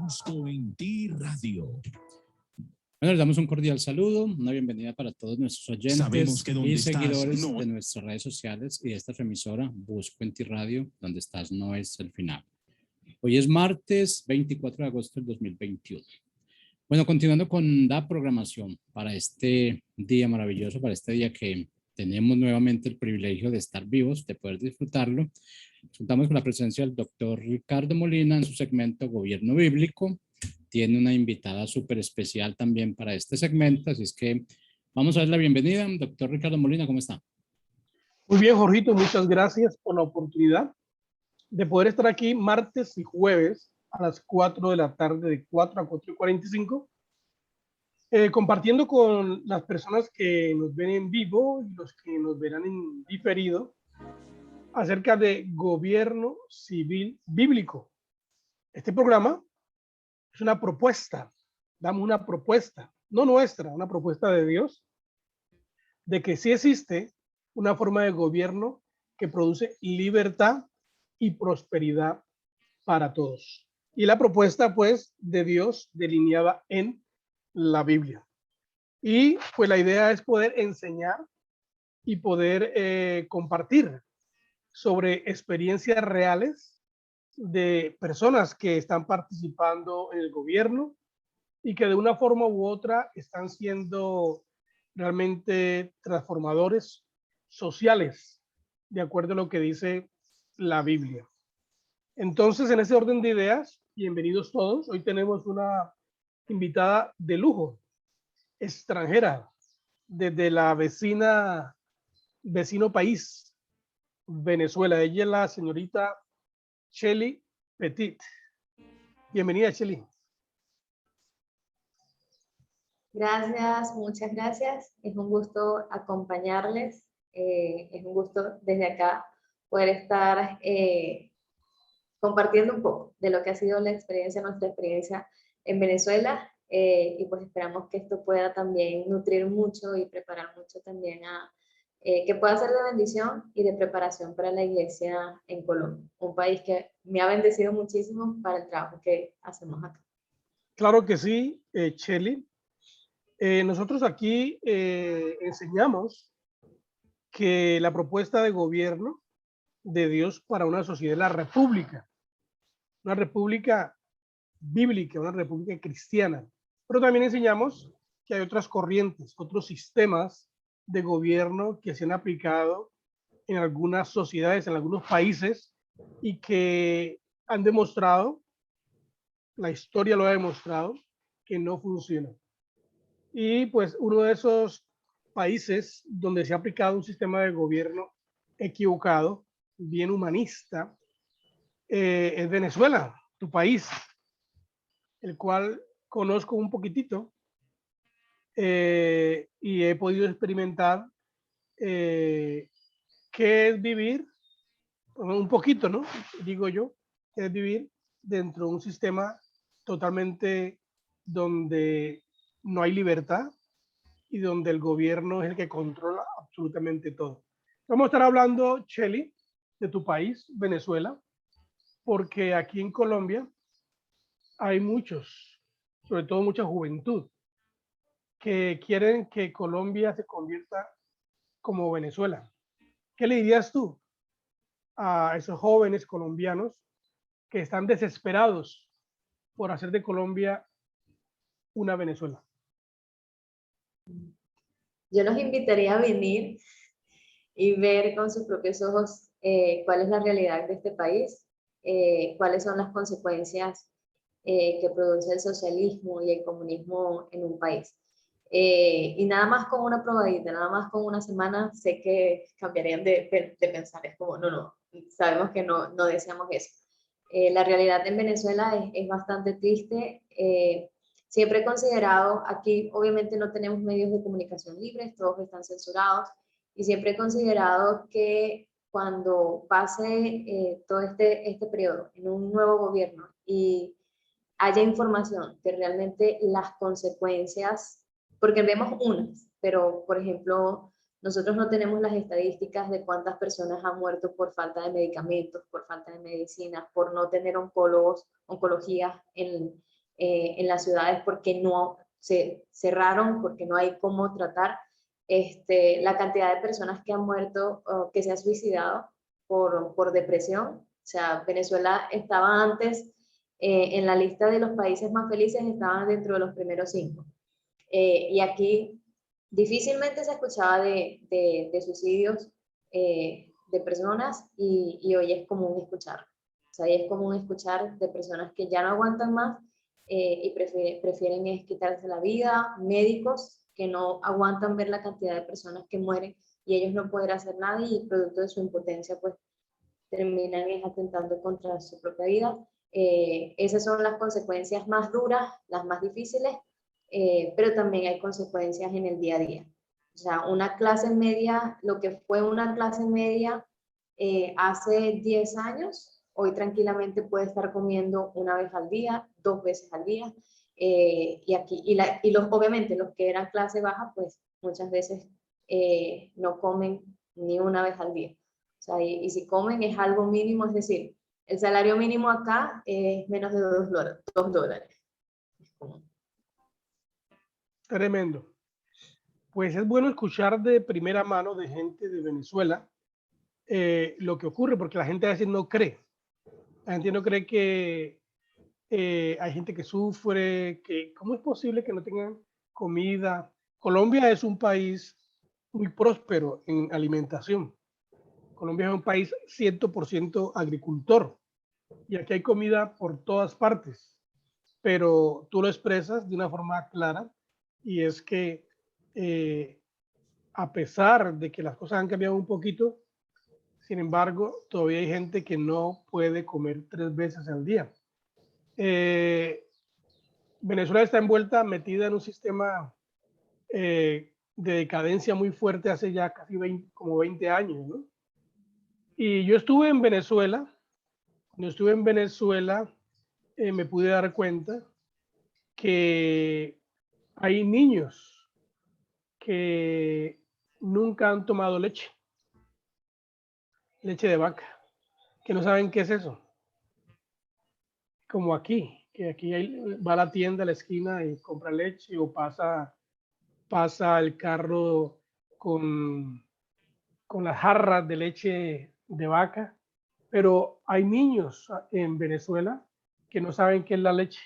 Busco en ti radio. Bueno, les damos un cordial saludo, una bienvenida para todos nuestros oyentes y seguidores de nuestras redes sociales y de esta emisora Busco en ti radio, donde estás no es el final. Hoy es martes 24 de agosto del 2021. Bueno, continuando con la programación para este día maravilloso, para este día que tenemos nuevamente el privilegio de estar vivos, de poder disfrutarlo. Contamos con la presencia del doctor Ricardo Molina en su segmento Gobierno Bíblico. Tiene una invitada súper especial también para este segmento, así es que vamos a dar la bienvenida. Doctor Ricardo Molina, ¿cómo está? Muy bien, Jorgito, muchas gracias por la oportunidad de poder estar aquí martes y jueves a las 4 de la tarde, de 4 a 4:45, compartiendo con las personas que nos ven en vivo y los que nos verán en diferido acerca de gobierno civil bíblico. Este programa es una propuesta, damos una propuesta, no nuestra, una propuesta de Dios, de que sí existe una forma de gobierno que produce libertad y prosperidad para todos. Y la propuesta, pues, de Dios delineada en la Biblia. Y pues la idea es poder enseñar y poder compartir sobre experiencias reales de personas que están participando en el gobierno y que de una forma u otra están siendo realmente transformadores sociales, de acuerdo a lo que dice la Biblia. Entonces, en ese orden de ideas, bienvenidos todos. Hoy tenemos una invitada de lujo, extranjera, desde la vecino país, Venezuela. Ella es la señorita Shelly Petit. Bienvenida, Shelly. Gracias, muchas gracias. Es un gusto acompañarles. Es un gusto desde acá poder estar compartiendo un poco de lo que ha sido nuestra experiencia en Venezuela, y pues esperamos que esto pueda también nutrir mucho y preparar mucho también que pueda ser de bendición y de preparación para la iglesia en Colombia, un país que me ha bendecido muchísimo para el trabajo que hacemos acá. Claro que sí, Shelly. Nosotros aquí enseñamos que la propuesta de gobierno de Dios para una sociedad es la república, una república bíblica, una república cristiana. Pero también enseñamos que hay otras corrientes, otros sistemas de gobierno que se han aplicado en algunas sociedades, en algunos países, y que han demostrado, la historia lo ha demostrado, que no funcionan. Y pues uno de esos países donde se ha aplicado un sistema de gobierno equivocado, bien humanista, es Venezuela, tu país, el cual conozco un poquitito y he podido experimentar qué es vivir, un poquito, ¿no? Digo yo, qué es vivir dentro de un sistema totalmente donde no hay libertad y donde el gobierno es el que controla absolutamente todo. Vamos a estar hablando, Shelly, de tu país, Venezuela, porque aquí en Colombia hay muchos, sobre todo mucha juventud, que quieren que Colombia se convierta como Venezuela. ¿Qué le dirías tú a esos jóvenes colombianos que están desesperados por hacer de Colombia una Venezuela? Yo los invitaría a venir y ver con sus propios ojos cuál es la realidad de este país, cuáles son las consecuencias que produce el socialismo y el comunismo en un país. Y nada más con una probadita, nada más con una semana, sé que cambiarían de pensar. Es como, no, sabemos que no deseamos eso. La realidad en Venezuela es bastante triste. Siempre he considerado, aquí obviamente no tenemos medios de comunicación libres, todos están censurados, y siempre he considerado que cuando pase todo este periodo en un nuevo gobierno y haya información que realmente las consecuencias, porque vemos unas, pero por ejemplo Nosotros no tenemos las estadísticas de cuántas personas han muerto por falta de medicamentos, por falta de medicinas, por no tener oncologías en las ciudades porque no se cerraron, porque no hay cómo tratar. La cantidad de personas que han muerto, que se han suicidado por depresión. O sea, Venezuela estaba antes en la lista de los países más felices, estaban dentro de los primeros 5. Y aquí difícilmente se escuchaba de suicidios de personas y hoy es común escuchar. O sea, hoy es común escuchar de personas que ya no aguantan más y prefieren quitarse la vida, médicos que no aguantan ver la cantidad de personas que mueren y ellos no poder hacer nada y producto de su impotencia pues terminan atentando contra su propia vida. Esas son las consecuencias más duras, las más difíciles, pero también hay consecuencias en el día a día. O sea, una clase media, lo que fue una clase media hace 10 años, hoy tranquilamente puede estar comiendo una vez al día, 2 veces al día, obviamente los que eran clase baja, pues muchas veces no comen ni una vez al día. O sea, y si comen es algo mínimo, es decir, el salario mínimo acá es menos de $2. Tremendo. Pues es bueno escuchar de primera mano de gente de Venezuela lo que ocurre, porque la gente a veces no cree. La gente no cree que hay gente que sufre, que cómo es posible que no tengan comida. Colombia es un país muy próspero en alimentación. Colombia es un país 100% agricultor y aquí hay comida por todas partes, pero tú lo expresas de una forma clara y es que a pesar de que las cosas han cambiado un poquito, sin embargo, todavía hay gente que no puede comer 3 veces al día. Venezuela está metida en un sistema de decadencia muy fuerte hace ya casi 20 años, ¿no? Y yo estuve en Venezuela, me pude dar cuenta que hay niños que nunca han tomado leche de vaca, que no saben qué es eso. Como aquí, que aquí va a la tienda a la esquina y compra leche o pasa el carro con las jarras de leche de vaca, pero hay niños en Venezuela que no saben qué es la leche,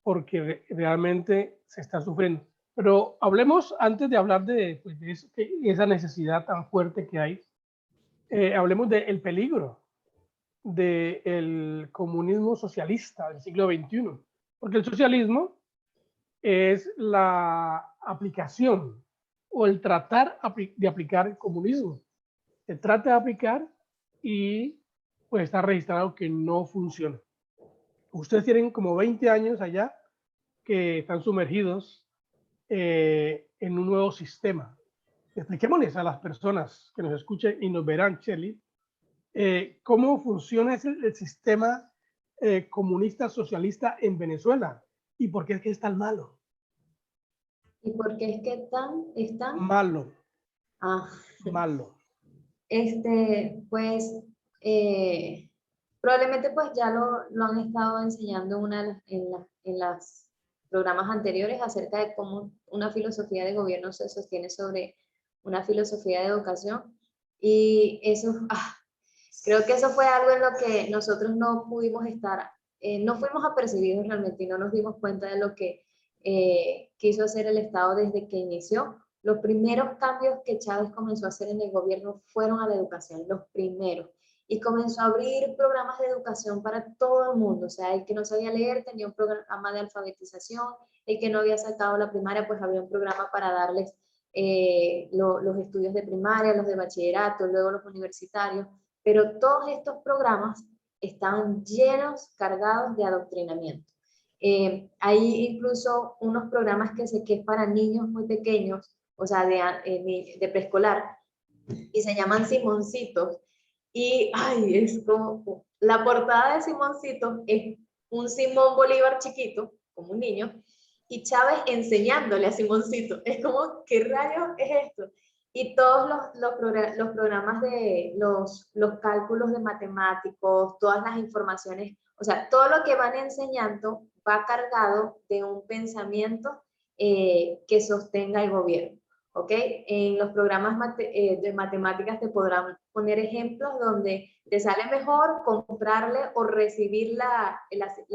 porque realmente se está sufriendo. Pero hablemos, antes de hablar de esa necesidad tan fuerte que hay, hablemos del peligro del comunismo socialista del siglo XXI, porque el socialismo es la aplicación o el tratar de aplicar el comunismo. Se trata de aplicar y pues está registrado que no funciona. Ustedes tienen como 20 años allá que están sumergidos en un nuevo sistema. Expliquémosles a las personas que nos escuchen y nos verán, Shelly, cómo funciona el sistema comunista socialista en Venezuela y por qué es que es tan malo. ¿Y por qué es que es tan malo? Ah. Malo. Pues probablemente pues ya lo han estado enseñando en los programas anteriores acerca de cómo una filosofía de gobierno se sostiene sobre una filosofía de educación y eso, creo que eso fue algo en lo que nosotros no pudimos estar, no fuimos apercibidos realmente y no nos dimos cuenta de lo que quiso hacer el Estado desde que inició. Los primeros cambios que Chávez comenzó a hacer en el gobierno fueron a la educación, los primeros. Y comenzó a abrir programas de educación para todo el mundo. O sea, el que no sabía leer tenía un programa de alfabetización, el que no había sacado la primaria, pues había un programa para darles los estudios de primaria, los de bachillerato, luego los universitarios. Pero todos estos programas estaban llenos, cargados de adoctrinamiento. Hay incluso unos programas que es para niños muy pequeños, o sea, de preescolar, y se llaman Simoncitos. Y, es como, la portada de Simoncitos es un Simón Bolívar chiquito, como un niño, y Chávez enseñándole a Simoncito. Es como, ¿qué rayos es esto? Y todos los programas de los cálculos de matemáticos, todas las informaciones, o sea, todo lo que van enseñando va cargado de un pensamiento que sostenga el gobierno. ¿Ok? En los programas de matemáticas te podrán poner ejemplos donde te sale mejor comprarle o recibir la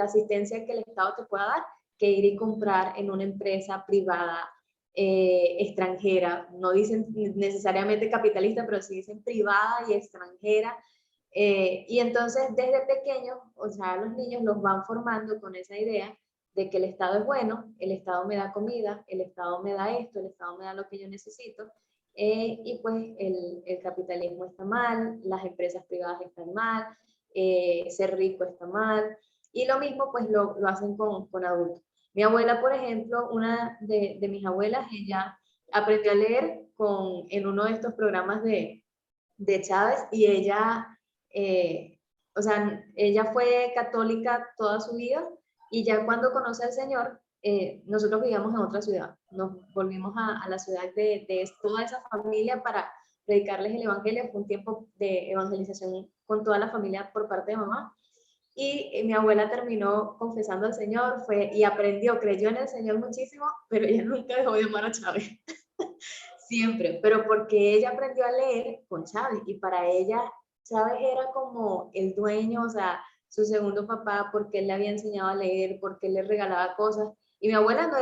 asistencia que el Estado te pueda dar que ir y comprar en una empresa privada extranjera. No dicen necesariamente capitalista, pero sí dicen privada y extranjera. Y entonces desde pequeños, o sea, los niños los van formando con esa idea de que el Estado es bueno, el Estado me da comida, el Estado me da esto, el Estado me da lo que yo necesito, y pues el capitalismo está mal, las empresas privadas están mal, ser rico está mal, y lo mismo pues lo hacen con adultos. Mi abuela, por ejemplo, una de mis abuelas, ella aprendió a leer en uno de estos programas de Chávez, y ella, o sea, ella fue católica toda su vida, y ya cuando conoce al Señor, nosotros vivíamos en otra ciudad, nos volvimos a la ciudad de toda esa familia para predicarles el evangelio. Fue un tiempo de evangelización con toda la familia por parte de mamá, y mi abuela terminó confesando al Señor, y aprendió, creyó en el Señor muchísimo, pero ella nunca dejó de amar a Chávez. Siempre, pero porque ella aprendió a leer con Chávez, y para ella Chávez era como el dueño, o sea, su segundo papá, porque él le había enseñado a leer, porque él le regalaba cosas. Y mi abuela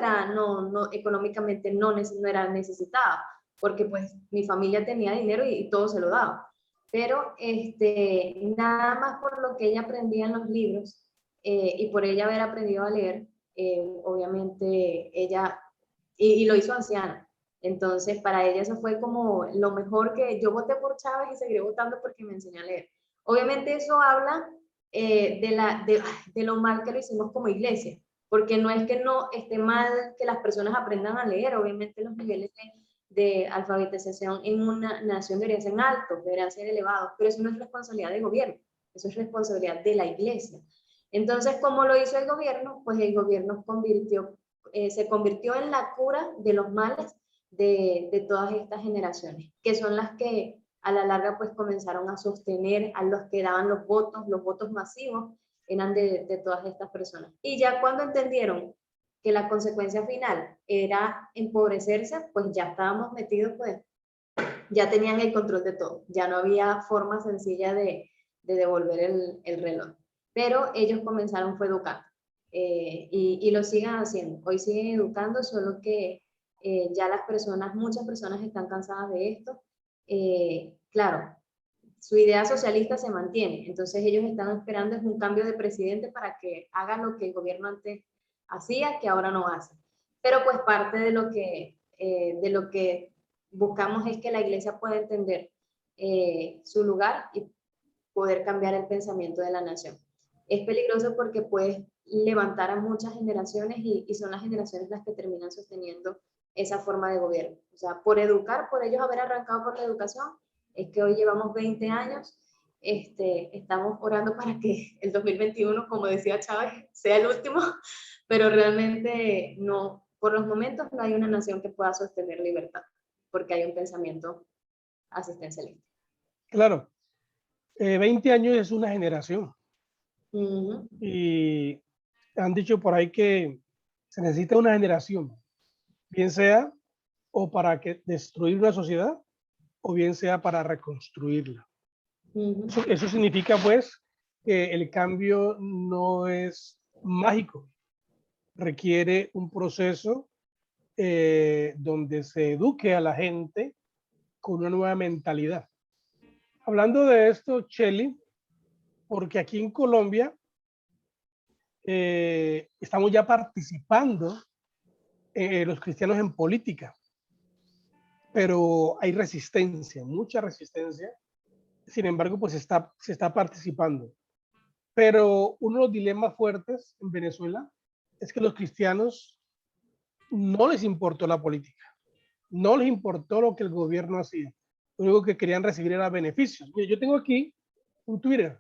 económicamente no era necesitada, porque pues mi familia tenía dinero y todo se lo daba. Pero nada más por lo que ella aprendía en los libros, y por ella haber aprendido a leer, obviamente ella, y lo hizo anciana. Entonces, para ella eso fue como lo mejor, que yo voté por Chávez y seguiré votando porque me enseñó a leer. Obviamente eso habla de lo mal que lo hicimos como iglesia, porque no es que no esté mal que las personas aprendan a leer. Obviamente los niveles de alfabetización en una nación deberían ser altos, deberían ser elevados, pero eso no es responsabilidad del gobierno, eso es responsabilidad de la iglesia. Entonces, ¿cómo lo hizo el gobierno? Pues el gobierno se convirtió en la cura de los males de todas estas generaciones, que son las que a la larga pues comenzaron a sostener a los que daban los votos masivos eran de todas estas personas. Y ya cuando entendieron que la consecuencia final era empobrecerse, pues ya estábamos metidos, pues ya tenían el control de todo, ya no había forma sencilla de devolver el reloj. Pero ellos comenzaron fue educando, y lo siguen haciendo. Hoy siguen educando, solo que ya muchas personas están cansadas de esto. Claro, su idea socialista se mantiene, entonces ellos están esperando es un cambio de presidente para que haga lo que el gobierno antes hacía, que ahora no hace. Pero pues parte de lo que buscamos es que la iglesia pueda entender su lugar y poder cambiar el pensamiento de la nación. Es peligroso porque puede levantar a muchas generaciones, y son las generaciones las que terminan sosteniendo esa forma de gobierno. O sea, por ellos haber arrancado por la educación, es que hoy llevamos 20 años, estamos orando para que el 2021, como decía Chávez, sea el último, pero realmente no, por los momentos no hay una nación que pueda sostener libertad, porque hay un pensamiento asistencialista. Claro, 20 años es una generación. Uh-huh. Y han dicho por ahí que se necesita una generación, bien sea o para destruir una sociedad, o bien sea para reconstruirla. Uh-huh. Eso significa pues que el cambio no es mágico, requiere un proceso donde se eduque a la gente con una nueva mentalidad. Hablando de esto, Chely, porque aquí en Colombia estamos ya participando los cristianos en política, pero hay resistencia, mucha resistencia. Sin embargo, pues se está participando. Pero uno de los dilemas fuertes en Venezuela es que los cristianos no les importó la política, no les importó lo que el gobierno hacía. Lo único que querían recibir era beneficios. Mire, yo tengo aquí un Twitter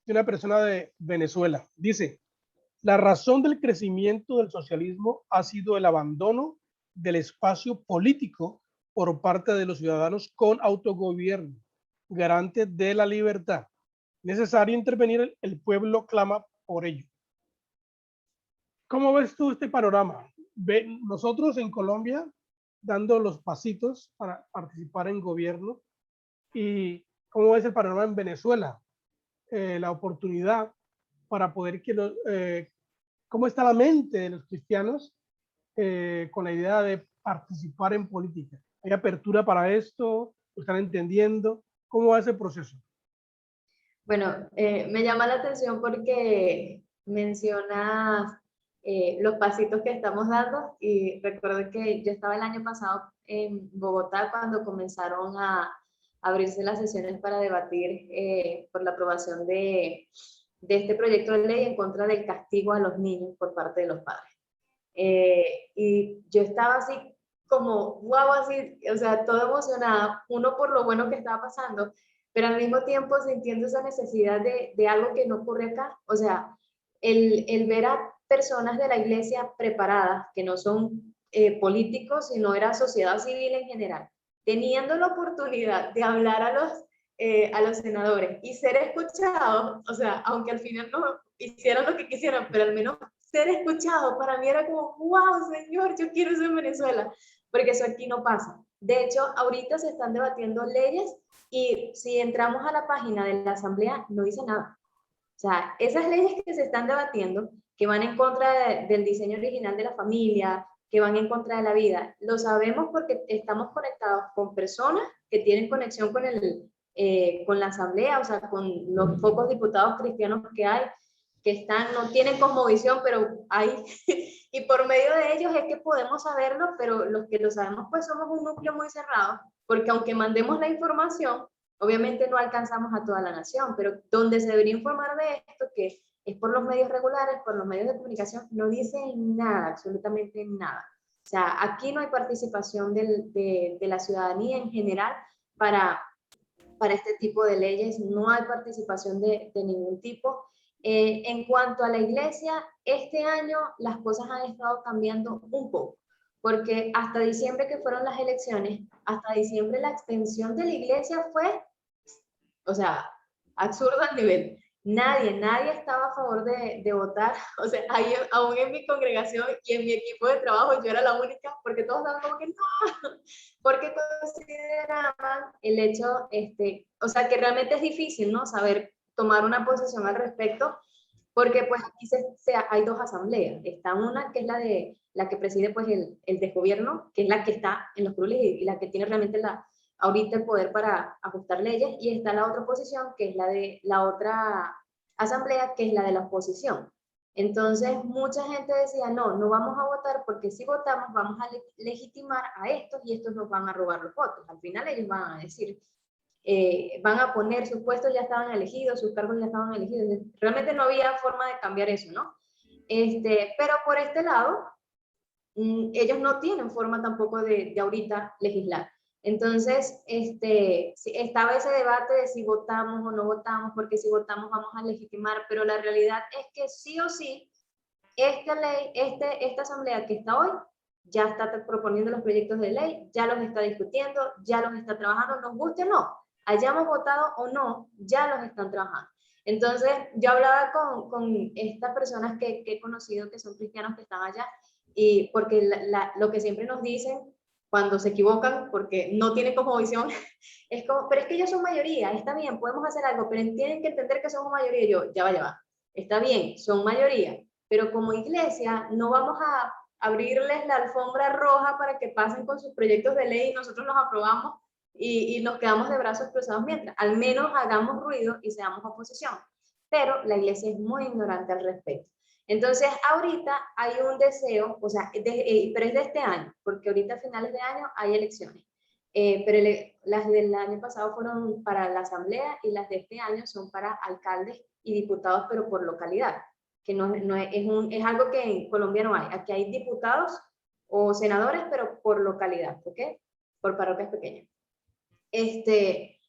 de una persona de Venezuela. Dice: La razón del crecimiento del socialismo ha sido el abandono del espacio político por parte de los ciudadanos con autogobierno, garante de la libertad. Necesario intervenir, el pueblo clama por ello. ¿Cómo ves tú este panorama? Nosotros en Colombia dando los pasitos para participar en gobierno, y cómo ves el panorama en Venezuela, la oportunidad para poder cómo está la mente de los cristianos con la idea de participar en política. ¿Hay apertura para esto? ¿Lo están entendiendo? ¿Cómo va ese proceso? Bueno, me llama la atención porque mencionas los pasitos que estamos dando, y recuerdo que yo estaba el año pasado en Bogotá cuando comenzaron a abrirse las sesiones para debatir por la aprobación de este proyecto de ley en contra del castigo a los niños por parte de los padres. Y yo estaba así como, wow, así, o sea, toda emocionada, uno por lo bueno que estaba pasando, pero al mismo tiempo sintiendo esa necesidad de algo que no ocurre acá. O sea, el ver a personas de la iglesia preparadas, que no son políticos, sino era sociedad civil en general, teniendo la oportunidad de hablar a los senadores y ser escuchados, o sea, aunque al final no hicieran lo que quisieran, pero al menos ser escuchado, para mí era como, wow, señor, yo quiero eso en Venezuela, porque eso aquí no pasa. De hecho, ahorita se están debatiendo leyes y si entramos a la página de la Asamblea, no dice nada. O sea, esas leyes que se están debatiendo, que van en contra del diseño original de la familia, que van en contra de la vida, lo sabemos porque estamos conectados con personas que tienen conexión con la Asamblea, o sea, con los pocos diputados cristianos que hay, que están, no tienen cosmovisión, pero hay, y por medio de ellos es que podemos saberlo, pero los que lo sabemos pues somos un núcleo muy cerrado, porque aunque mandemos la información, obviamente no alcanzamos a toda la nación, pero donde se debería informar de esto, que es por los medios regulares, por los medios de comunicación, no dice nada, absolutamente nada. O sea, aquí no hay participación de la ciudadanía en general para este tipo de leyes, no hay participación de ningún tipo. En cuanto a la iglesia, este año las cosas han estado cambiando un poco, porque hasta diciembre, que fueron las elecciones, hasta diciembre la extensión de la iglesia fue, o sea, absurda al nivel. Nadie estaba a favor de votar. O sea, ahí, aún en mi congregación y en mi equipo de trabajo, yo era la única, porque todos estaban como que no, porque consideraban el hecho, o sea, que realmente es difícil, ¿no? Saber tomar una posición al respecto, porque pues aquí hay dos asambleas. Está una que es la que preside pues el desgobierno, que es la que está en los curules y la que tiene realmente ahorita el poder para ajustar leyes, y está la otra oposición, que es la de la otra asamblea, que es la de la oposición. Entonces, mucha gente decía, no vamos a votar, porque si votamos vamos a legitimar a estos y estos nos van a robar los votos. Al final ellos van a decir, van a poner, sus puestos ya estaban elegidos, sus cargos ya estaban elegidos. Realmente no había forma de cambiar eso, ¿no? Pero por este lado, ellos no tienen forma tampoco de ahorita legislar. Entonces, estaba ese debate de si votamos o no votamos, porque si votamos vamos a legitimar, pero la realidad es que sí o sí, esta asamblea que está hoy ya está proponiendo los proyectos de ley, ya los está discutiendo, ya los está trabajando, nos guste o no, hayamos votado o no, ya los están trabajando. Entonces, yo hablaba con estas personas que he conocido, que son cristianos, que están allá, y porque lo que siempre nos dicen cuando se equivocan, porque no tienen como visión, es como, pero es que ellos son mayoría, está bien, podemos hacer algo, pero tienen que entender que somos mayoría. Y yo, ya va, está bien, son mayoría, pero como iglesia no vamos a abrirles la alfombra roja para que pasen con sus proyectos de ley y nosotros los aprobamos y nos quedamos de brazos cruzados mientras. Al menos hagamos ruido y seamos oposición. Pero la iglesia es muy ignorante al respecto. Entonces, ahorita hay un deseo, o sea, pero es de este año, porque ahorita a finales de año hay elecciones. Pero las del año pasado fueron para la asamblea y las de este año son para alcaldes y diputados, pero por localidad, que es algo que en Colombia no hay. Aquí hay diputados o senadores, pero por localidad, ¿ok? Por parroquias pequeñas.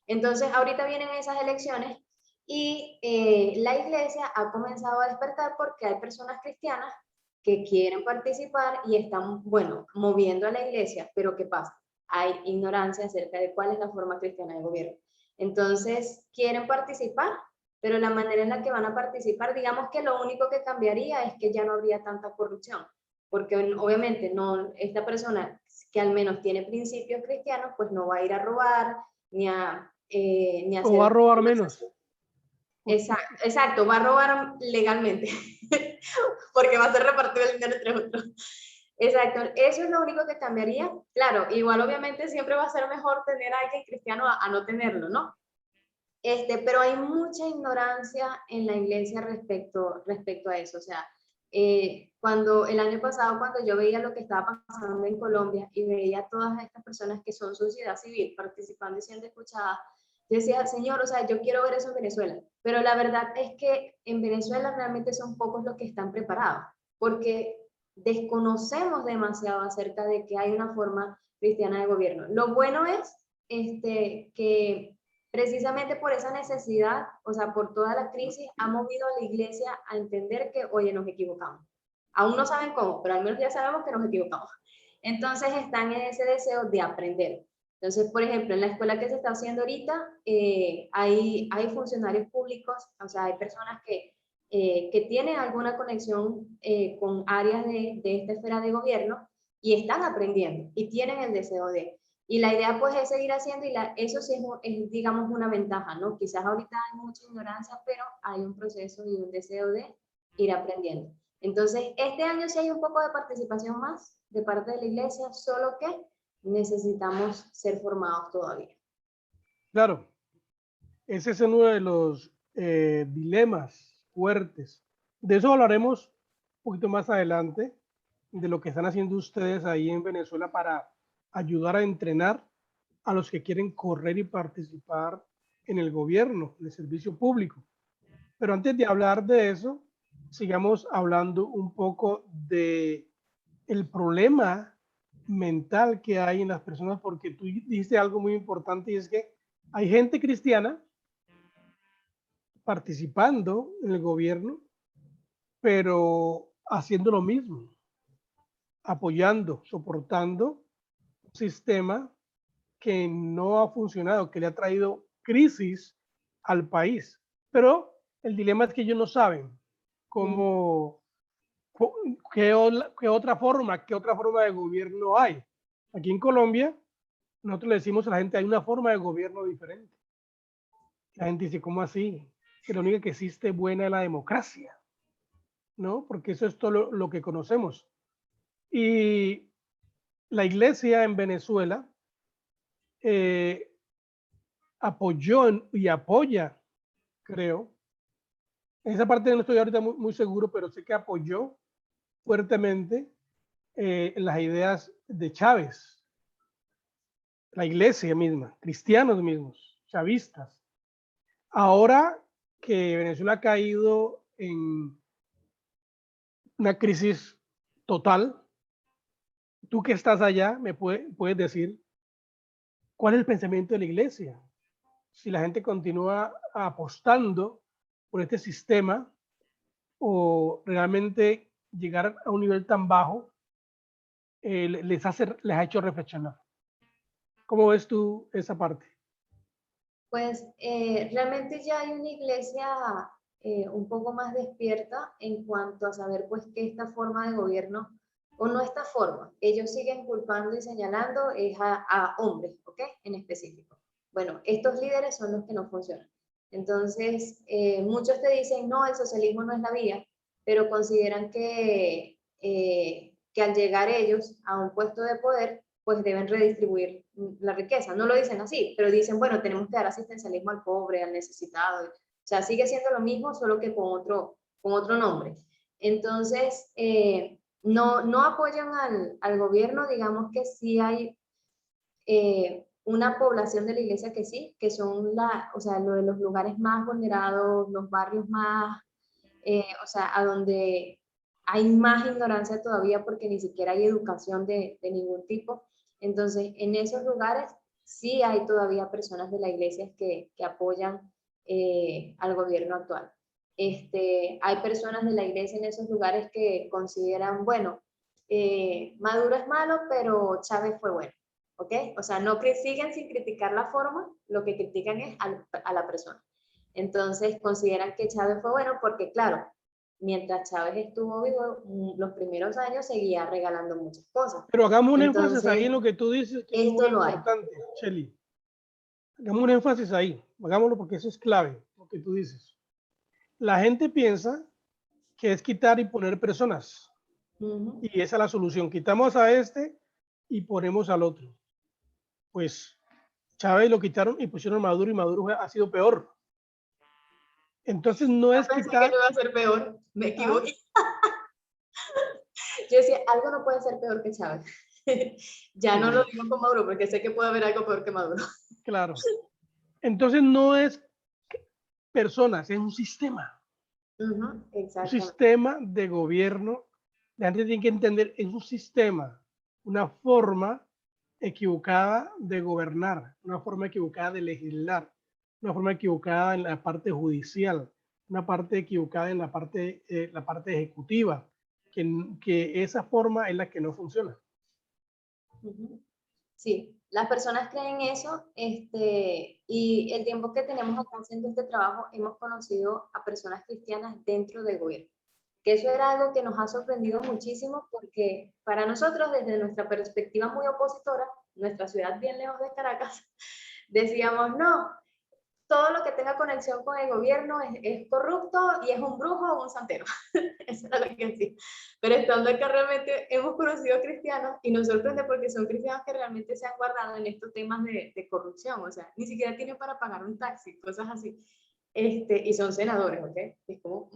Entonces, ahorita vienen esas elecciones Y la iglesia ha comenzado a despertar porque hay personas cristianas que quieren participar y están, bueno, moviendo a la iglesia, pero ¿qué pasa? Hay ignorancia acerca de cuál es la forma cristiana de gobierno. Entonces, quieren participar, pero la manera en la que van a participar, digamos que lo único que cambiaría es que ya no habría tanta corrupción, porque obviamente no, esta persona que al menos tiene principios cristianos, pues no va a ir a robar, ni a hacer... O va a robar menos. Exacto, va a robar legalmente, porque va a ser repartido el dinero entre otros. Exacto, eso es lo único que cambiaría. Claro, igual obviamente siempre va a ser mejor tener a alguien cristiano a no tenerlo, ¿no? Pero hay mucha ignorancia en la iglesia respecto a eso. O sea, cuando el año pasado, cuando yo veía lo que estaba pasando en Colombia y veía a todas estas personas que son sociedad civil participando y siendo escuchadas, yo decía, Señor, o sea, yo quiero ver eso en Venezuela. Pero la verdad es que en Venezuela realmente son pocos los que están preparados, porque desconocemos demasiado acerca de que hay una forma cristiana de gobierno. Lo bueno es que precisamente por esa necesidad, o sea, por toda la crisis, ha movido a la iglesia a entender que, oye, nos equivocamos. Aún no saben cómo, pero al menos ya sabemos que nos equivocamos. Entonces están en ese deseo de aprender. Entonces, por ejemplo, en la escuela que se está haciendo ahorita, hay funcionarios públicos, o sea, hay personas que tienen alguna conexión con áreas de esta esfera de gobierno y están aprendiendo y tienen el deseo de... Y la idea pues es seguir haciendo y eso sí es, digamos, una ventaja, ¿no? Quizás ahorita hay mucha ignorancia, pero hay un proceso y un deseo de ir aprendiendo. Entonces, este año sí hay un poco de participación más de parte de la iglesia, solo que necesitamos ser formados todavía. Claro, ese es uno de los dilemas fuertes. De eso hablaremos un poquito más adelante, de lo que están haciendo ustedes ahí en Venezuela para ayudar a entrenar a los que quieren correr y participar en el gobierno, en el servicio público. Pero antes de hablar de eso, sigamos hablando un poco de el problema mental que hay en las personas, porque tú dijiste algo muy importante y es que hay gente cristiana participando en el gobierno, pero haciendo lo mismo, apoyando, soportando un sistema que no ha funcionado, que le ha traído crisis al país. Pero el dilema es que ellos no saben cómo, qué otra forma de gobierno hay. Aquí en Colombia, nosotros le decimos a la gente, hay una forma de gobierno diferente. La gente dice, ¿cómo así? Que la única que existe buena es la democracia, ¿no? Porque eso es todo lo que conocemos. Y la iglesia en Venezuela apoyó y apoya, creo. En esa parte no estoy ahorita muy seguro, pero sé que apoyó fuertemente las ideas de Chávez, la iglesia misma, cristianos mismos, chavistas. Ahora que Venezuela ha caído en una crisis total, tú que estás allá me puedes decir cuál es el pensamiento de la iglesia. Si la gente continúa apostando por este sistema o realmente llegar a un nivel tan bajo les ha hecho reflexionar. ¿Cómo ves tú esa parte? Pues realmente ya hay una iglesia un poco más despierta en cuanto a saber pues que esta forma de gobierno, o no esta forma, ellos siguen culpando y señalando es a hombres, ¿ok? En específico. Bueno, estos líderes son los que no funcionan. Entonces, muchos te dicen, no, el socialismo no es la vía, pero consideran que al llegar ellos a un puesto de poder, pues deben redistribuir la riqueza. No lo dicen así, pero dicen, bueno, tenemos que dar asistencialismo al pobre, al necesitado. O sea, sigue siendo lo mismo, solo que con otro nombre. Entonces, no apoyan al gobierno, digamos que sí hay una población de la iglesia que sí, que son o sea, lo de los lugares más vulnerados, los barrios más, o sea, a donde hay más ignorancia todavía porque ni siquiera hay educación de ningún tipo. Entonces, en esos lugares sí hay todavía personas de la iglesia que apoyan al gobierno actual. Hay personas de la iglesia en esos lugares que consideran, bueno, Maduro es malo, pero Chávez fue bueno, ¿ok? O sea, no siguen sin criticar la forma, lo que critican es a la persona. Entonces consideran que Chávez fue bueno porque, claro, mientras Chávez estuvo vivo, los primeros años seguía regalando muchas cosas. Pero hagamos un Entonces, énfasis ahí en lo que tú dices, que es muy importante, Shelly. Hagamos un énfasis ahí, hagámoslo porque eso es clave, lo que tú dices. La gente piensa que es quitar y poner personas. Y esa es la solución. Quitamos a este y ponemos al otro. Pues Chávez lo quitaron y pusieron a Maduro y Maduro ha sido peor. Entonces no es quitar. Que no iba a ser peor, me equivoqué. Yo decía, algo no puede ser peor que Chávez. Ya no lo digo con Maduro porque sé que puede haber algo peor que Maduro. Claro. Entonces no es personas, es un sistema. Un sistema de gobierno. La gente tiene que entender, es un sistema, una forma equivocada de gobernar, una forma equivocada de legislar, una forma equivocada en la parte judicial, una parte equivocada en la parte ejecutiva, que esa forma es la que no funciona. Sí, las personas creen eso, y el tiempo que tenemos acá haciendo este trabajo hemos conocido a personas cristianas dentro del gobierno, que eso era algo que nos ha sorprendido muchísimo porque para nosotros desde nuestra perspectiva muy opositora, nuestra ciudad bien lejos de Caracas, decíamos no, todo lo que tenga conexión con el gobierno es corrupto y es un brujo o un santero. Eso era lo que decía. Pero estando acá realmente hemos conocido cristianos y nos sorprende porque son cristianos que realmente se han guardado en estos temas de corrupción. O sea, ni siquiera tienen para pagar un taxi, cosas así. Y son senadores, ¿ok? Es como,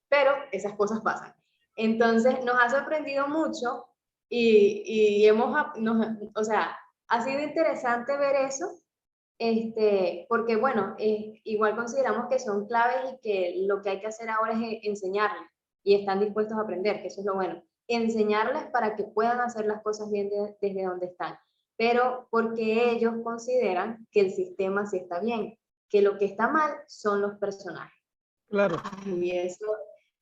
pero esas cosas pasan. Entonces nos ha sorprendido mucho y o sea, ha sido interesante ver eso. Porque bueno, igual consideramos que son claves y que lo que hay que hacer ahora es enseñarles y están dispuestos a aprender, que eso es lo bueno, enseñarles para que puedan hacer las cosas bien desde donde están, pero porque ellos consideran que el sistema sí está bien, que lo que está mal son los personajes. Claro. Y eso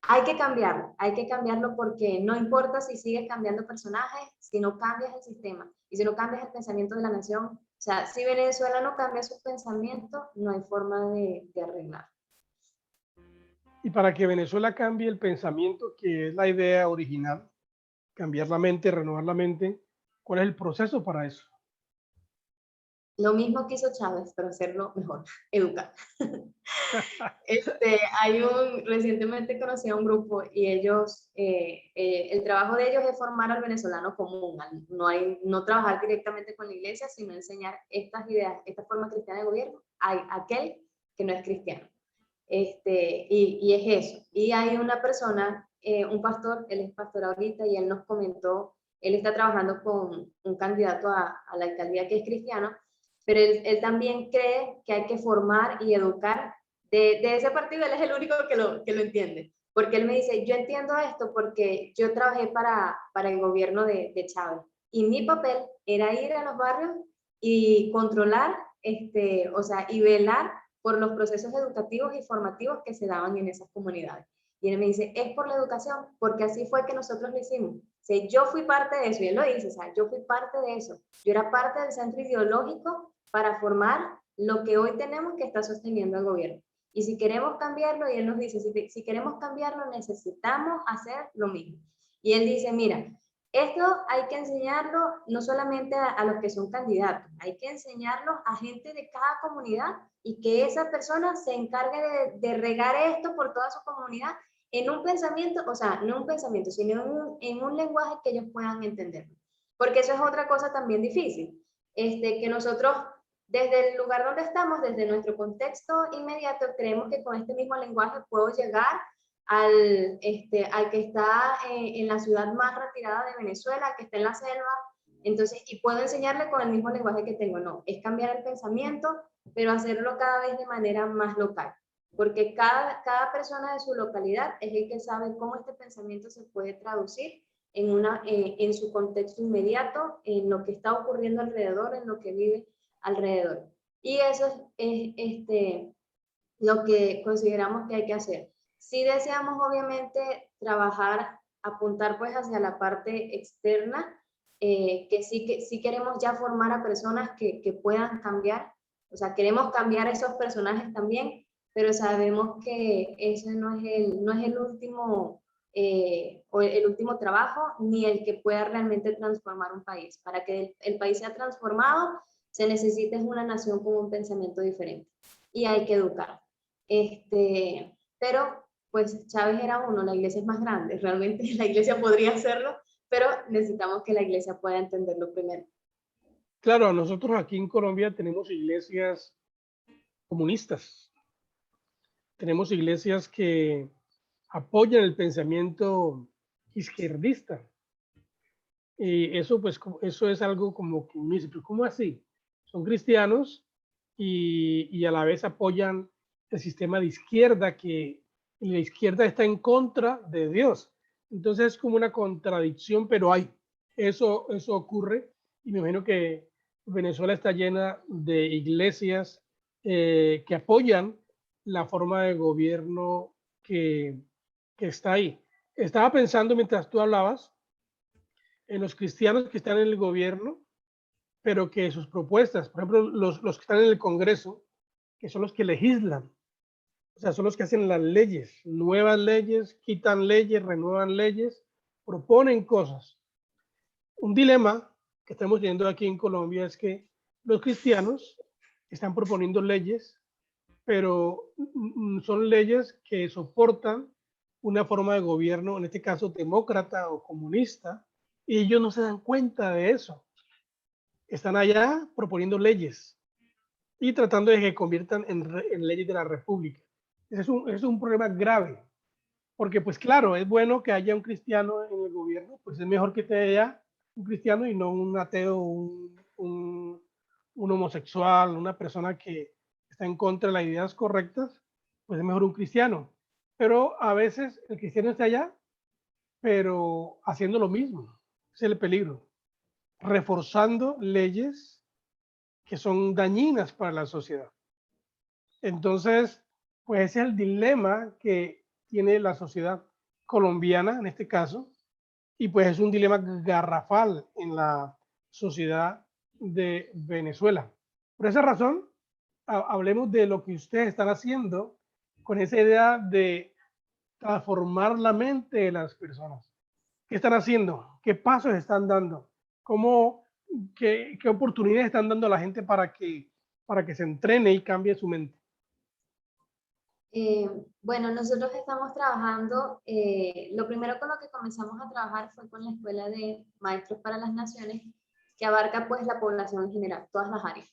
hay que cambiarlo porque no importa si sigues cambiando personajes, si no cambias el sistema y si no cambias el pensamiento de la nación. O sea, si Venezuela no cambia su pensamiento, no hay forma de arreglar. Y para que Venezuela cambie el pensamiento, que es la idea original, cambiar la mente, renovar la mente, ¿cuál es el proceso para eso? Lo mismo que hizo Chávez, pero hacerlo mejor, educar. Recientemente conocí a un grupo y ellos, el trabajo de ellos es formar al venezolano común, no trabajar directamente con la iglesia, sino enseñar estas ideas, esta forma cristiana de gobierno a aquel que no es cristiano. Y es eso. Y hay una persona, un pastor, él es pastor ahorita y él nos comentó, él está trabajando con un candidato a la alcaldía que es cristiano, pero él también cree que hay que formar y educar. De ese partido él es el único que lo entiende, porque él me dice, yo entiendo esto porque yo trabajé para el gobierno de Chávez y mi papel era ir a los barrios y controlar, o sea, y velar por los procesos educativos y formativos que se daban en esas comunidades. Y él me dice, es por la educación, porque así fue que nosotros lo hicimos. O sea, yo fui parte de eso, y él lo dice, o sea, yo fui parte de eso. Yo era parte del centro ideológico para formar lo que hoy tenemos que está sosteniendo el gobierno. Y si queremos cambiarlo, y él nos dice, si queremos cambiarlo, necesitamos hacer lo mismo. Y él dice, mira, esto hay que enseñarlo no solamente a los que son candidatos, hay que enseñarlo a gente de cada comunidad y que esa persona se encargue de regar esto por toda su comunidad en un pensamiento, o sea, no un pensamiento, sino en un lenguaje que ellos puedan entender. Porque eso es otra cosa también difícil, que nosotros desde el lugar donde estamos, desde nuestro contexto inmediato, creemos que con este mismo lenguaje puedo llegar al que está en la ciudad más retirada de Venezuela, que está en la selva, entonces, y puedo enseñarle con el mismo lenguaje que tengo. No, es cambiar el pensamiento, pero hacerlo cada vez de manera más local, porque cada persona de su localidad es el que sabe cómo este pensamiento se puede traducir en su contexto inmediato, en lo que está ocurriendo alrededor, en lo que vive alrededor. Y eso lo que consideramos que hay que hacer. Si deseamos obviamente trabajar, apuntar pues hacia la parte externa, que sí queremos ya formar a personas que puedan cambiar, o sea, queremos cambiar a esos personajes también, pero sabemos que ese no es el último, o el último trabajo, ni el que pueda realmente transformar un país. Para que el país sea transformado, se necesita una nación con un pensamiento diferente y hay que educar. Pero pues Chávez era uno, la iglesia es más grande, realmente la iglesia podría hacerlo, pero necesitamos que la iglesia pueda entenderlo primero. Claro, nosotros aquí en Colombia tenemos iglesias comunistas, tenemos iglesias que apoyan el pensamiento izquierdista. Y eso, pues, eso es algo como que me dice, pero ¿cómo así? Son cristianos y a la vez apoyan el sistema de izquierda, que la izquierda está en contra de Dios. Entonces es como una contradicción, pero eso ocurre, y me imagino que Venezuela está llena de iglesias que apoyan la forma de gobierno que está ahí. Estaba pensando mientras tú hablabas en los cristianos que están en el gobierno, pero que sus propuestas, por ejemplo, los que están en el Congreso, que son los que legislan, o sea, son los que hacen las leyes, nuevas leyes, quitan leyes, renuevan leyes, proponen cosas. Un dilema que estamos teniendo aquí en Colombia es que los cristianos están proponiendo leyes, pero son leyes que soportan una forma de gobierno, en este caso demócrata o comunista, y ellos no se dan cuenta de eso. Están allá proponiendo leyes y tratando de que conviertan en leyes de la República. Es un problema grave, porque pues claro, es bueno que haya un cristiano en el gobierno, pues es mejor que te haya un cristiano y no un ateo, un homosexual, una persona que está en contra de las ideas correctas, pues es mejor un cristiano. Pero a veces el cristiano está allá, pero haciendo lo mismo. Es el peligro. Reforzando leyes que son dañinas para la sociedad. Entonces, pues ese es el dilema que tiene la sociedad colombiana en este caso, y pues es un dilema garrafal en la sociedad de Venezuela. Por esa razón, hablemos de lo que ustedes están haciendo con esa idea de transformar la mente de las personas. ¿Qué están haciendo? ¿Qué pasos están dando? ¿Qué oportunidades están dando a la gente para que se entrene y cambie su mente? Bueno, nosotros estamos trabajando, lo primero con lo que comenzamos a trabajar fue con la Escuela de Maestros para las Naciones, que abarca pues la población en general, todas las áreas.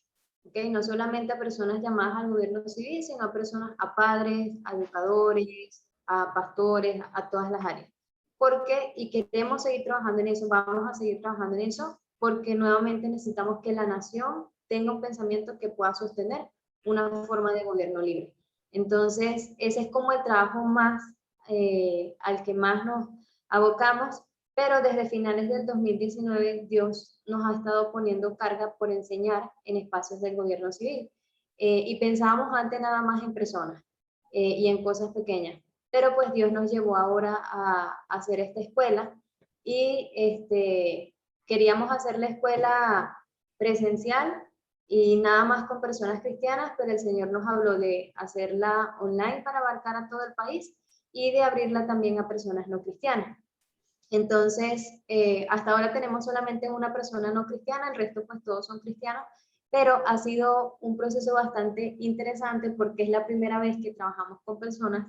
¿Okay? No solamente a personas llamadas al gobierno civil, sino a personas, a padres, a educadores, a pastores, a todas las áreas. ¿Por qué? Y queremos seguir trabajando en eso, vamos a seguir trabajando en eso, porque nuevamente necesitamos que la nación tenga un pensamiento que pueda sostener una forma de gobierno libre. Entonces, ese es como el trabajo más al que más nos abocamos, pero desde finales del 2019 Dios nos ha estado poniendo carga por enseñar en espacios del gobierno civil. Y pensábamos antes nada más en personas y en cosas pequeñas, pero pues Dios nos llevó ahora a hacer esta escuela y queríamos hacer la escuela presencial y nada más con personas cristianas, pero el Señor nos habló de hacerla online para abarcar a todo el país y de abrirla también a personas no cristianas. Entonces, hasta ahora tenemos solamente una persona no cristiana, el resto pues todos son cristianos, pero ha sido un proceso bastante interesante porque es la primera vez que trabajamos con personas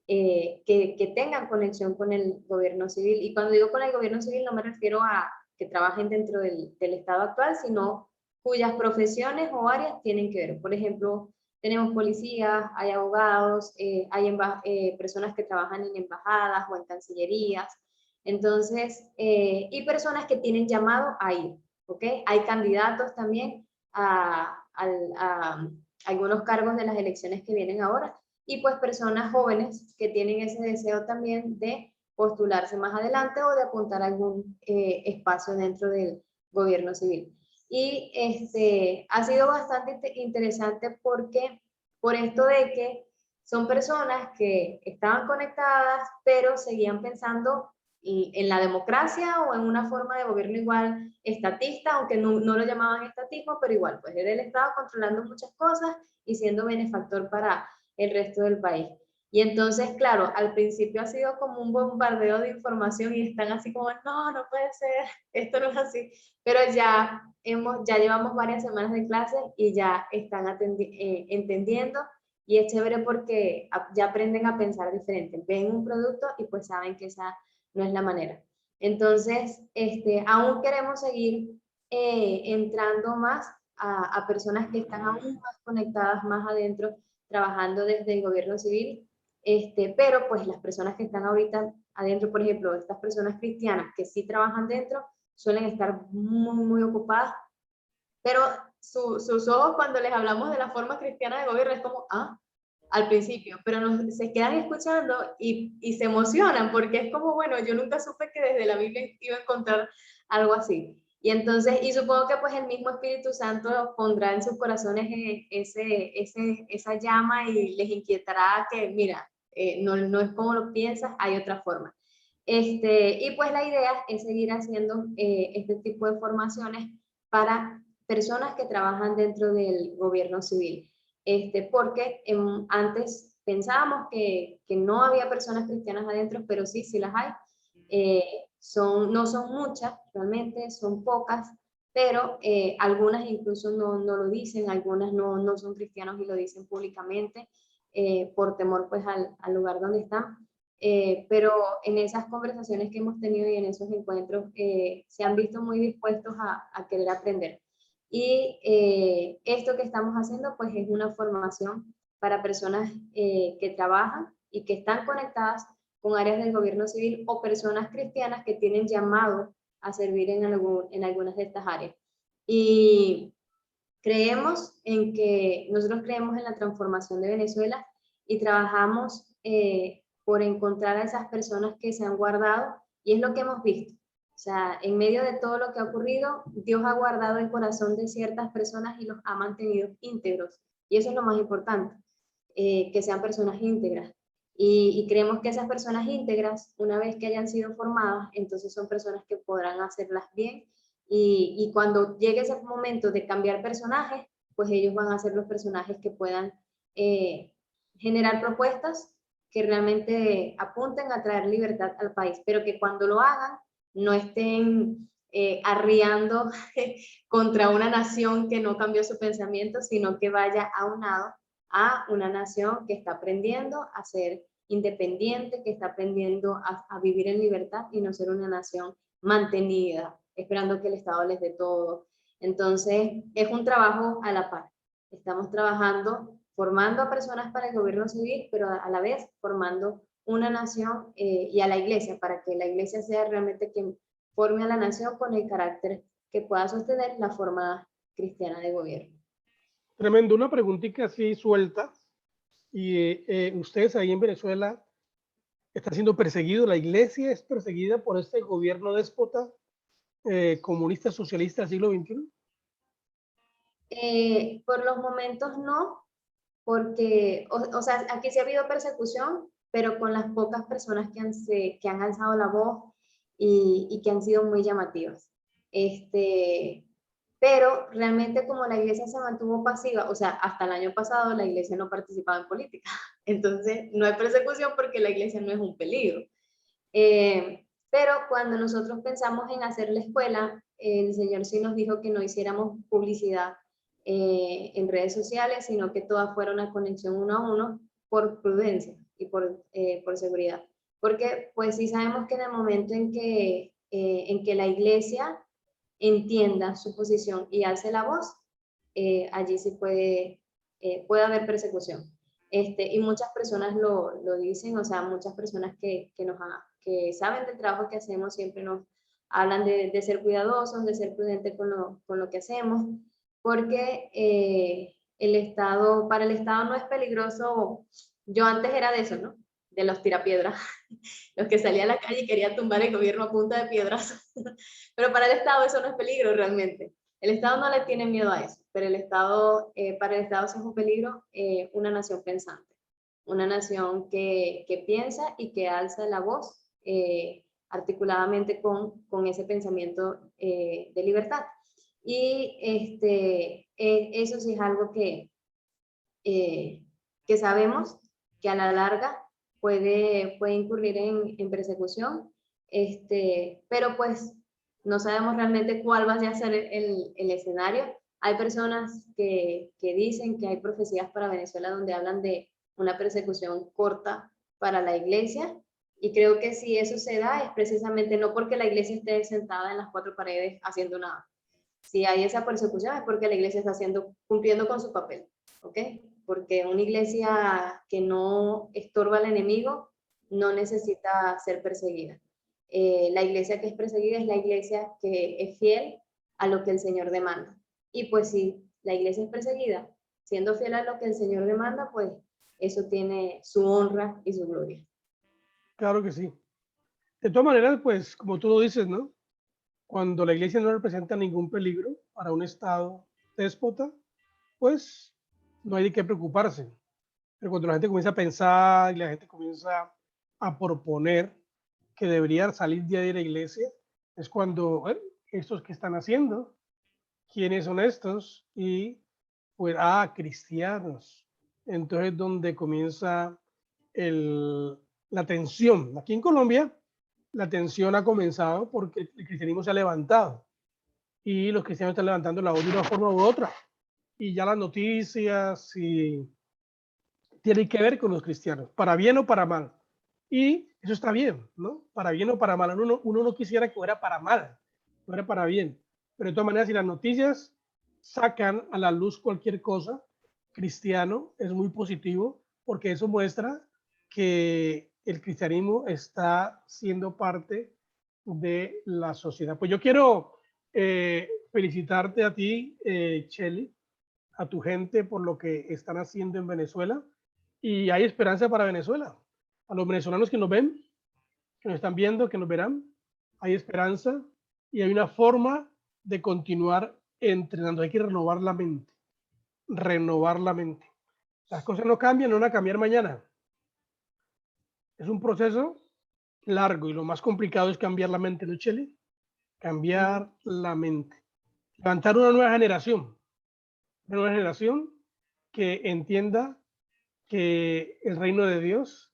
que tengan conexión con el gobierno civil. Y cuando digo con el gobierno civil no me refiero a que trabajen dentro del Estado actual, sino cuyas profesiones o áreas tienen que ver. Por ejemplo, tenemos policías, hay abogados, hay personas que trabajan en embajadas o en cancillerías. Entonces, y personas que tienen llamado a ir, ¿ok? Hay candidatos también a algunos cargos de las elecciones que vienen ahora y pues personas jóvenes que tienen ese deseo también de postularse más adelante o de apuntar a algún espacio dentro del gobierno civil. Y ha sido bastante interesante porque por esto de que son personas que estaban conectadas, pero seguían pensando en la democracia o en una forma de gobierno igual estatista, aunque no lo llamaban estatismo, pero igual, pues era el Estado controlando muchas cosas y siendo benefactor para el resto del país. Y entonces, claro, al principio ha sido como un bombardeo de información y están así como, no puede ser, esto no es así. Pero ya llevamos varias semanas de clases y ya están entendiendo, y es chévere porque ya aprenden a pensar diferente. Ven un producto y pues saben que esa no es la manera. Entonces, aún queremos seguir entrando más a personas que están aún más conectadas, más adentro, trabajando desde el gobierno civil, pero pues las personas que están ahorita adentro, por ejemplo, estas personas cristianas que sí trabajan dentro, suelen estar muy ocupadas, pero sus ojos cuando les hablamos de la forma cristiana de gobierno es como, al principio, pero se quedan escuchando y se emocionan porque es como, bueno, yo nunca supe que desde la Biblia iba a encontrar algo así. Y entonces, y supongo que pues el mismo Espíritu Santo pondrá en sus corazones esa llama y les inquietará que, mira, no es como lo piensas, hay otra forma. Y pues la idea es seguir haciendo este tipo de formaciones para personas que trabajan dentro del gobierno civil. Porque antes pensábamos que no había personas cristianas adentro, pero sí las hay. No son muchas, realmente son pocas, pero algunas incluso no lo dicen, algunas no son cristianos y lo dicen públicamente por temor pues al lugar donde están. Pero en esas conversaciones que hemos tenido y en esos encuentros se han visto muy dispuestos a querer aprender. Y esto que estamos haciendo pues es una formación para personas que trabajan y que están conectadas con áreas del gobierno civil o personas cristianas que tienen llamado a servir en algunas de estas áreas. Y nosotros creemos en la transformación de Venezuela y trabajamos por encontrar a esas personas que se han guardado, y es lo que hemos visto. O sea, en medio de todo lo que ha ocurrido, Dios ha guardado el corazón de ciertas personas y los ha mantenido íntegros. Y eso es lo más importante, que sean personas íntegras. Y creemos que esas personas íntegras, una vez que hayan sido formadas, entonces son personas que podrán hacerlas bien. Y cuando llegue ese momento de cambiar personajes, pues ellos van a ser los personajes que puedan generar propuestas que realmente apunten a traer libertad al país, pero que cuando lo hagan no estén arriando contra una nación que no cambió su pensamiento, sino que vaya aunado a una nación que está aprendiendo a ser independiente, que está aprendiendo a vivir en libertad y no ser una nación mantenida, esperando que el Estado les dé todo. Entonces, es un trabajo a la par. Estamos trabajando, formando a personas para el gobierno civil, pero a la vez formando una nación y a la iglesia, para que la iglesia sea realmente quien forme a la nación con el carácter que pueda sostener la forma cristiana de gobierno. Tremendo, una preguntita así suelta. Y ustedes ahí en Venezuela están siendo perseguidos, la iglesia es perseguida por este gobierno déspota comunista socialista del siglo XXI. Por los momentos no, porque, o sea, aquí sí ha habido persecución, pero con las pocas personas que han alzado la voz y que han sido muy llamativas. Pero realmente como la iglesia se mantuvo pasiva, o sea, hasta el año pasado la iglesia no participaba en política, entonces no hay persecución porque la iglesia no es un peligro. Pero cuando nosotros pensamos en hacer la escuela, el Señor sí nos dijo que no hiciéramos publicidad en redes sociales, sino que toda fuera una conexión uno a uno por prudencia y por seguridad. Porque pues sí sabemos que en el momento en que la iglesia entienda su posición y alce la voz, allí sí puede haber persecución. Y muchas personas lo dicen, o sea, muchas personas que saben del trabajo que hacemos siempre nos hablan de ser cuidadosos, de ser prudentes con lo que hacemos, porque para el Estado no es peligroso. Yo antes era de eso, ¿no? De los tirapiedras, los que salían a la calle y querían tumbar el gobierno a punta de piedras. Pero para el Estado eso no es peligro realmente. El Estado no le tiene miedo a eso, pero para el Estado sí es un peligro una nación pensante. una nación que piensa y que alza la voz articuladamente con ese pensamiento de libertad. Y eso sí es algo que sabemos que a la larga puede incurrir en persecución, pero pues no sabemos realmente cuál va a ser el escenario. Hay personas que dicen que hay profecías para Venezuela donde hablan de una persecución corta para la iglesia, y creo que si eso se da es precisamente no porque la iglesia esté sentada en las cuatro paredes haciendo nada. Si hay esa persecución es porque la iglesia está cumpliendo con su papel, ¿ok? Porque una iglesia que no estorba al enemigo no necesita ser perseguida. La iglesia que es perseguida es la iglesia que es fiel a lo que el Señor demanda. Y pues si la iglesia es perseguida, siendo fiel a lo que el Señor demanda, pues eso tiene su honra y su gloria. Claro que sí. De todas maneras, pues como tú lo dices, ¿no? Cuando la iglesia no representa ningún peligro para un Estado déspota, pues no hay de qué preocuparse. Pero cuando la gente comienza a pensar y la gente comienza a proponer que debería salir de ahí de la iglesia, es cuando, bueno, ¿estos qué están haciendo? ¿Quiénes son estos? Y pues, cristianos. Entonces, donde comienza la tensión. Aquí en Colombia, la tensión ha comenzado porque el cristianismo se ha levantado y los cristianos están levantando la voz de una forma u otra. Y ya las noticias y tienen que ver con los cristianos, para bien o para mal. Y eso está bien, ¿no? Para bien o para mal. Uno no quisiera que fuera para mal, fuera para bien. Pero de todas maneras, si las noticias sacan a la luz cualquier cosa, cristiano, es muy positivo, porque eso muestra que el cristianismo está siendo parte de la sociedad. Pues yo quiero felicitarte a ti, Chely, a tu gente por lo que están haciendo en Venezuela. Y hay esperanza para Venezuela. A los venezolanos que nos ven, que nos están viendo, que nos verán, hay esperanza y hay una forma de continuar entrenando. Hay que renovar la mente. Renovar la mente. Las cosas no cambian, no van a cambiar mañana. Es un proceso largo y lo más complicado es cambiar la mente, ¿no, Chely? Cambiar la mente. Levantar una nueva generación. Una nueva generación que entienda que el reino de Dios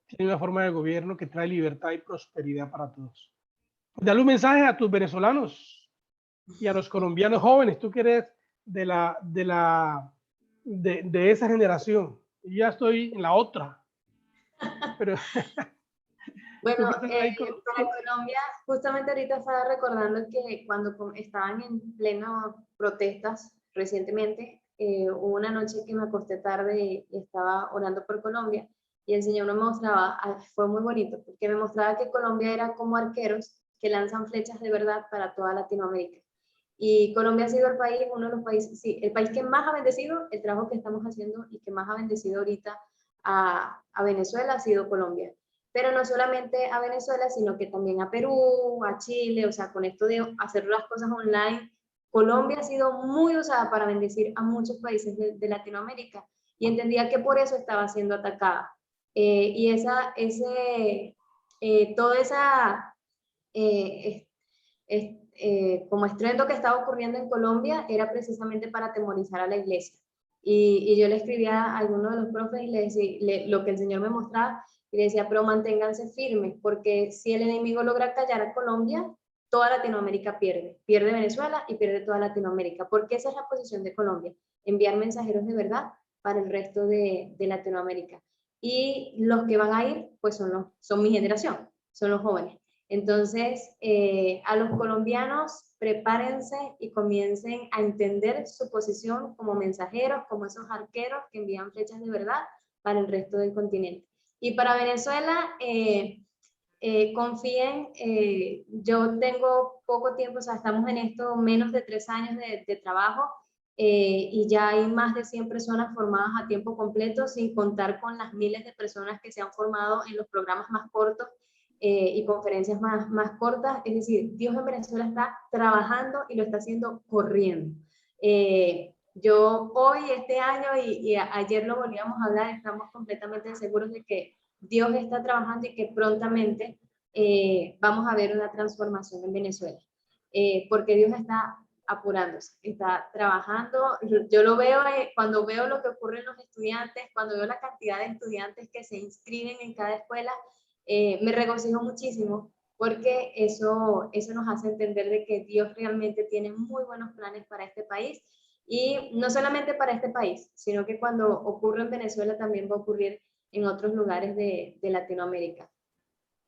tiene una forma de gobierno que trae libertad y prosperidad para todos. Dale un mensaje a tus venezolanos y a los colombianos jóvenes, tú que eres de esa generación. Yo ya estoy en la otra. Pero bueno, para Colombia, justamente ahorita estaba recordando que cuando estaban en pleno protestas recientemente, hubo una noche que me acosté tarde y estaba orando por Colombia, y el Señor me mostraba, fue muy bonito, porque me mostraba que Colombia era como arqueros que lanzan flechas de verdad para toda Latinoamérica. Y Colombia ha sido el país, uno de los países, sí, el país que más ha bendecido el trabajo que estamos haciendo y que más ha bendecido ahorita a Venezuela ha sido Colombia. Pero no solamente a Venezuela, sino que también a Perú, a Chile, o sea, con esto de hacer las cosas online, Colombia ha sido muy usada para bendecir a muchos países de Latinoamérica, y entendía que por eso estaba siendo atacada. Y toda esa como estruendo que estaba ocurriendo en Colombia era precisamente para atemorizar a la iglesia. Y yo le escribía a alguno de los profes y le decía lo que el Señor me mostraba, y le decía, pero manténganse firmes, porque si el enemigo logra callar a Colombia, toda Latinoamérica pierde. Pierde Venezuela y pierde toda Latinoamérica, porque esa es la posición de Colombia, enviar mensajeros de verdad para el resto de Latinoamérica. Y los que van a ir, pues son mi generación, son los jóvenes. Entonces, a los colombianos, prepárense y comiencen a entender su posición como mensajeros, como esos arqueros que envían flechas de verdad para el resto del continente. Y para Venezuela, confíen, yo tengo poco tiempo, o sea, estamos en esto menos de 3 años de trabajo, y ya hay más de 100 personas formadas a tiempo completo, sin contar con las miles de personas que se han formado en los programas más cortos y conferencias más cortas. Es decir, Dios en Venezuela está trabajando y lo está haciendo corriendo. Yo hoy, este año ayer lo volvíamos a hablar, estamos completamente seguros de que Dios está trabajando y que prontamente vamos a ver una transformación en Venezuela, porque Dios está apurándose, está trabajando. Yo lo veo cuando veo lo que ocurre en los estudiantes, cuando veo la cantidad de estudiantes que se inscriben en cada escuela, me regocijo muchísimo, porque eso nos hace entender de que Dios realmente tiene muy buenos planes para este país, y no solamente para este país, sino que cuando ocurre en Venezuela también va a ocurrir en otros lugares de Latinoamérica.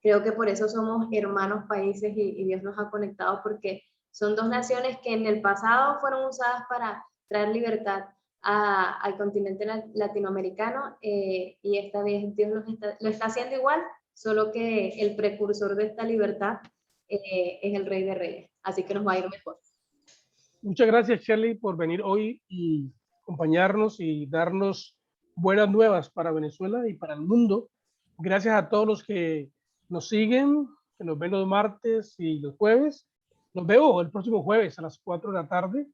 Creo que por eso somos hermanos países y Dios nos ha conectado, porque son dos naciones que en el pasado fueron usadas para traer libertad al continente latinoamericano, y esta vez Dios lo está haciendo igual, solo que el precursor de esta libertad es el Rey de Reyes, así que nos va a ir mejor. Muchas gracias, Shirley, por venir hoy y acompañarnos y darnos buenas nuevas para Venezuela y para el mundo. Gracias a todos los que nos siguen, que nos ven los martes y los jueves. Nos veo el próximo jueves a las 4 de la tarde.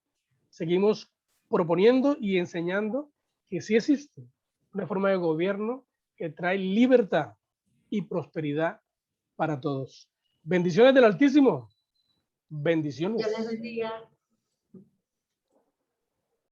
Seguimos proponiendo y enseñando que sí existe una forma de gobierno que trae libertad y prosperidad para todos. Bendiciones del Altísimo. Bendiciones. Dios les bendiga.